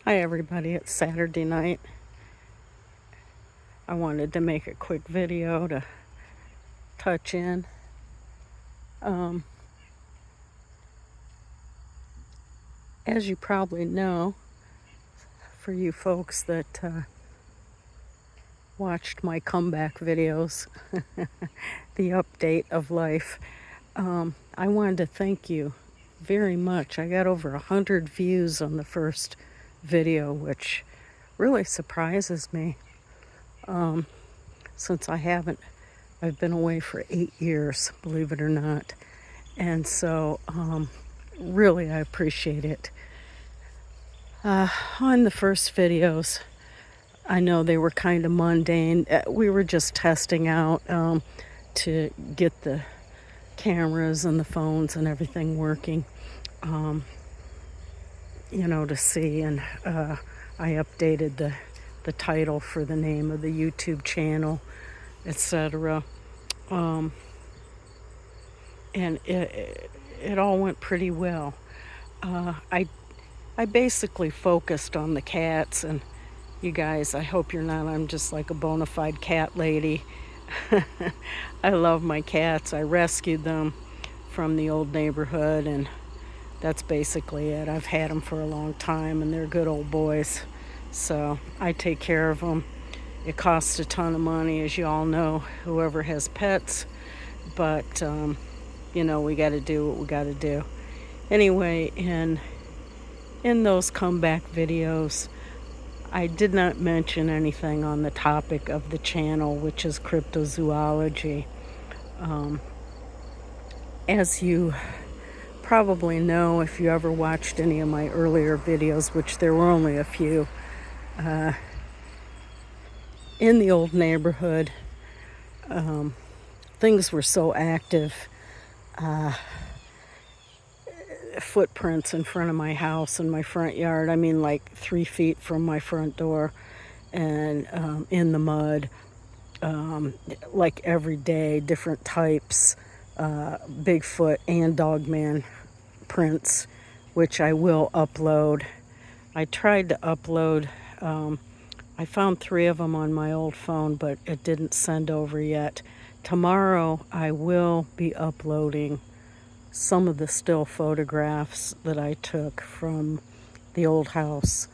Hi everybody, it's Saturday night. I wanted to make a quick video to touch in. As you probably know, for you folks that watched my comeback videos, the update of life, I wanted to thank you very much. I got over 100 views on the first video, which really surprises me, since I've been away for 8 years, believe it or not. And so, really, I appreciate it. On the first videos, I know they were kind of mundane. We were just testing out to get the cameras and the phones and everything working, to see. And I updated the title for the name of the YouTube channel, etc. And it all went pretty well. I basically focused on the cats, and you guys, I hope you're not, I'm just like a bona fide cat lady. I love my cats. I rescued them from the old neighborhood, and that's basically it. I've had them for a long time, and they're good old boys, so I take care of them. It costs a ton of money, as you all know, whoever has pets, but we got to do what we got to do. Anyway, in those comeback videos, I did not mention anything on the topic of the channel, which is cryptozoology. As you probably know, if you ever watched any of my earlier videos, which there were only a few, in the old neighborhood, things were so active. Footprints in front of my house and my front yard. I mean, like 3 feet from my front door, and in the mud, like every day, different types, Bigfoot and Dogman prints, which I will upload. I tried to upload, I found 3 of them on my old phone, but it didn't send over yet. Tomorrow I will be uploading some of the still photographs that I took from the old house,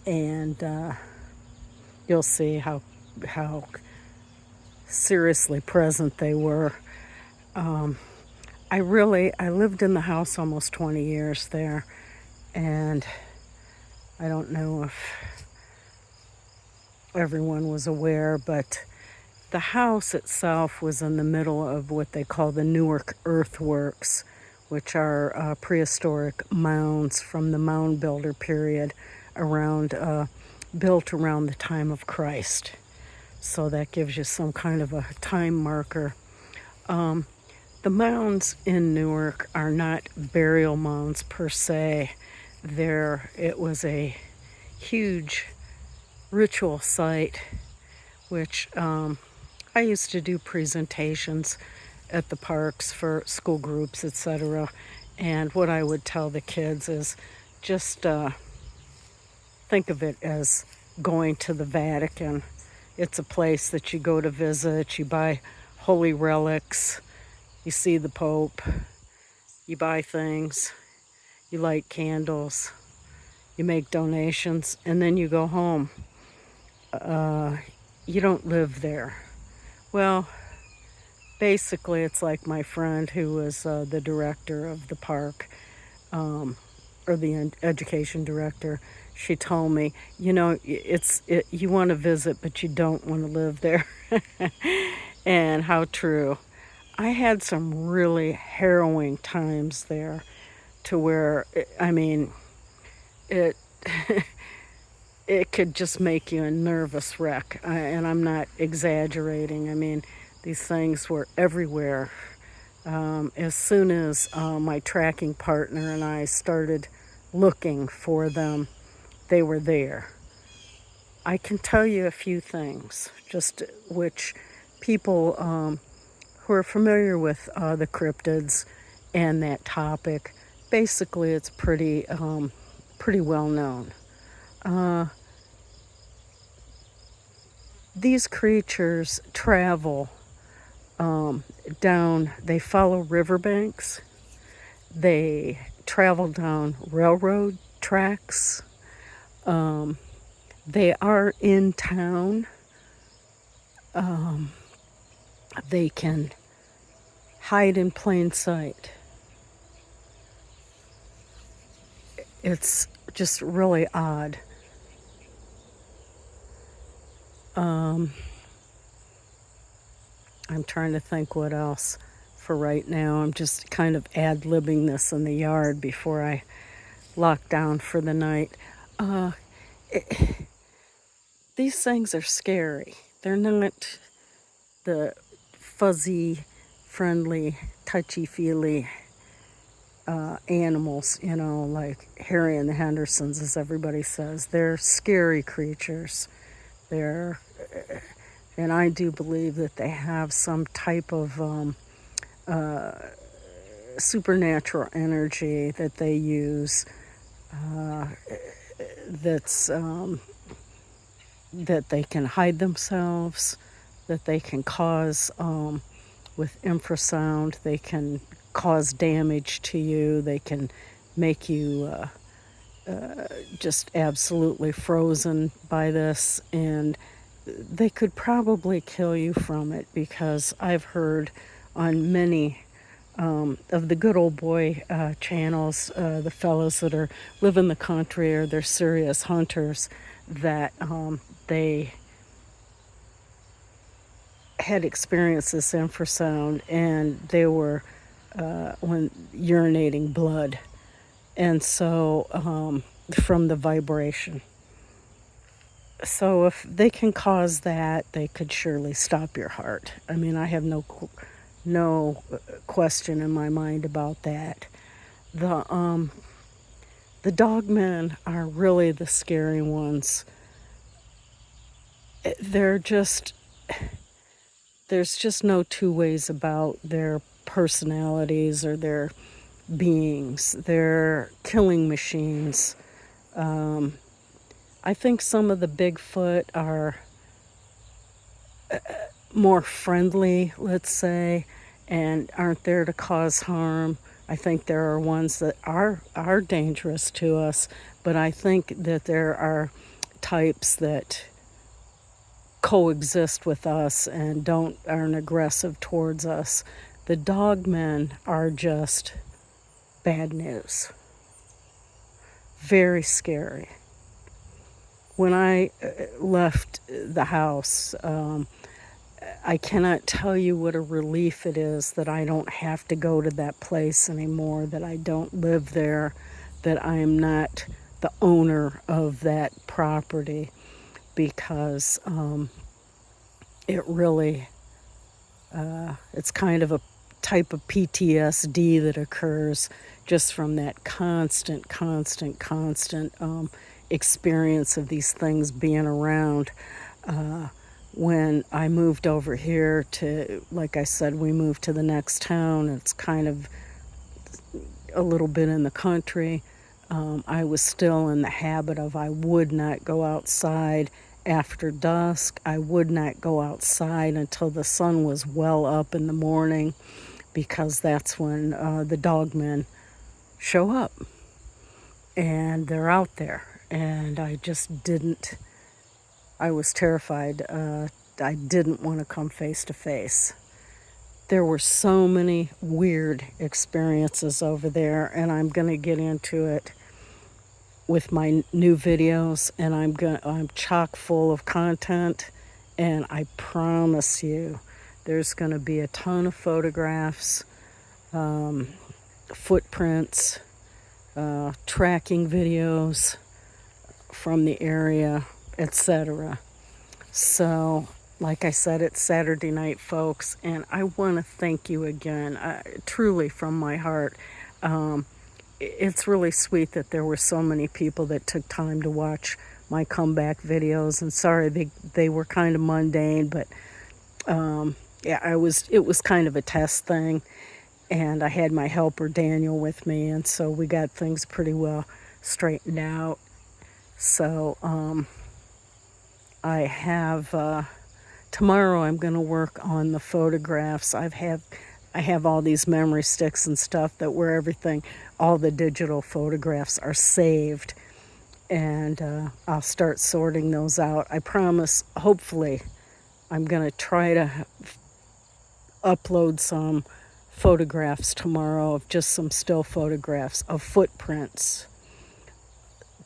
and you'll see how seriously present they were. I lived in the house almost 20 years there, and I don't know if everyone was aware, but the house itself was in the middle of what they call the Newark earthworks, which are prehistoric mounds from the mound builder period, built around the time of Christ. So that gives you some kind of a time marker. The mounds in Newark are not burial mounds per se. It was a huge ritual site, which I used to do presentations at the parks for school groups, etc. And what I would tell the kids is just think of it as going to the Vatican. It's a place that you go to visit, you buy holy relics, you see the Pope, you buy things, you light candles, you make donations, and then you go home. You don't live there. Well, basically, it's like my friend who was the director of the park, or the education director. She told me, you want to visit, but you don't want to live there. And how true. I had some really harrowing times there, to where, it it could just make you a nervous wreck. And I'm not exaggerating. I mean, these things were everywhere. As soon as my tracking partner and I started looking for them, they were there. I can tell you a few things, just which people who are familiar with the cryptids and that topic, basically it's pretty well known. These creatures travel down, they follow riverbanks, they travel down railroad tracks, they are in town, they can hide in plain sight. It's just really odd. I'm trying to think what else for right now. I'm just kind of ad-libbing this in the yard before I lock down for the night. These things are scary. They're not the fuzzy, friendly, touchy-feely animals, you know, like Harry and the Hendersons, as everybody says. They're scary creatures. They're, and I do believe that they have some type of supernatural energy that they use that's that they can hide themselves, that they can cause with infrasound, they can cause damage to you, they can make you just absolutely frozen by this, and they could probably kill you from it, because I've heard on many of the good old boy channels, the fellows that live in the country or they're serious hunters, that they had experienced this infrasound, and they were when urinating blood, and so from the vibration. So if they can cause that, they could surely stop your heart. I mean, I have no question in my mind about that. The dogmen are really the scary ones. They're just, there's just no two ways about their personalities or their beings. They're killing machines. I think some of the Bigfoot are more friendly, let's say, and aren't there to cause harm. I think there are ones that are dangerous to us, but I think that there are types that coexist with us and aren't aggressive towards us. The dogmen are just bad news. Very scary. When I left the house, I cannot tell you what a relief it is that I don't have to go to that place anymore, that I don't live there, that I am not the owner of that property, because it really, it's kind of a type of PTSD that occurs just from that constant experience of these things being around. When I moved over here to, like I said, we moved to the next town. It's kind of a little bit in the country. I was still in the habit of, I would not go outside after dusk. I would not go outside until the sun was well up in the morning, because that's when the dogmen show up. And they're out there. And I just didn't, I was terrified. I didn't want to come face to face. There were so many weird experiences over there, and I'm going to get into it with my new videos, and I'm chock full of content, and I promise you there's going to be a ton of photographs, footprints, tracking videos from the area, etc. So, like I said, it's Saturday night, folks, and I want to thank you again, truly from my heart. It's really sweet that there were so many people that took time to watch my comeback videos, and sorry they were kind of mundane, but yeah, it was kind of a test thing, and I had my helper Daniel with me, and so we got things pretty well straightened out. So I have tomorrow I'm going to work on the photographs. I have all these memory sticks and stuff that where everything, all the digital photographs are saved, and I'll start sorting those out. I promise, hopefully, I'm going to try to upload some photographs tomorrow of just some still photographs of footprints.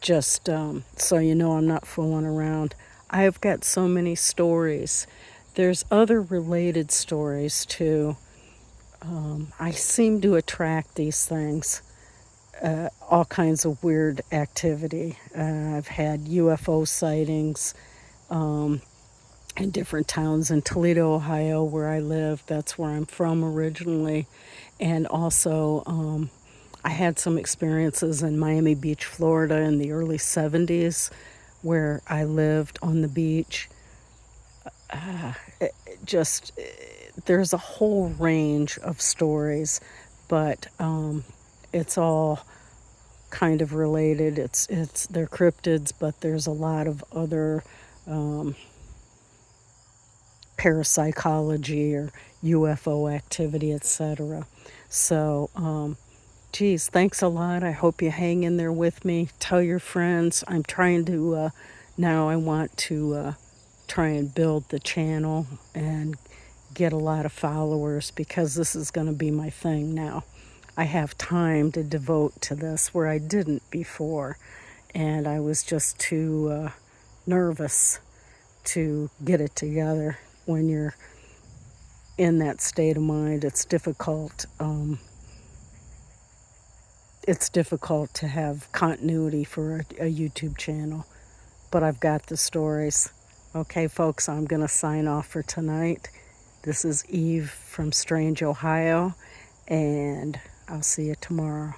Just so you know I'm not fooling around. I've got so many stories. There's other related stories too. I seem to attract these things, all kinds of weird activity. I've had UFO sightings in different towns in Toledo, Ohio, where I live. That's where I'm from originally. And also, I had some experiences in Miami Beach, Florida in the early 70s where I lived on the beach. Just, there's a whole range of stories, but it's all kind of related. They're cryptids, but there's a lot of other parapsychology or UFO activity, etc. So, geez, thanks a lot. I hope you hang in there with me. Tell your friends. I'm trying to, now I want to try and build the channel and get a lot of followers, because this is going to be my thing now. I have time to devote to this where I didn't before, and I was just too nervous to get it together. When you're in that state of mind, it's difficult. It's difficult to have continuity for a YouTube channel, but I've got the stories. Okay, folks, I'm going to sign off for tonight. This is Eve from Strange, Ohio, and I'll see you tomorrow.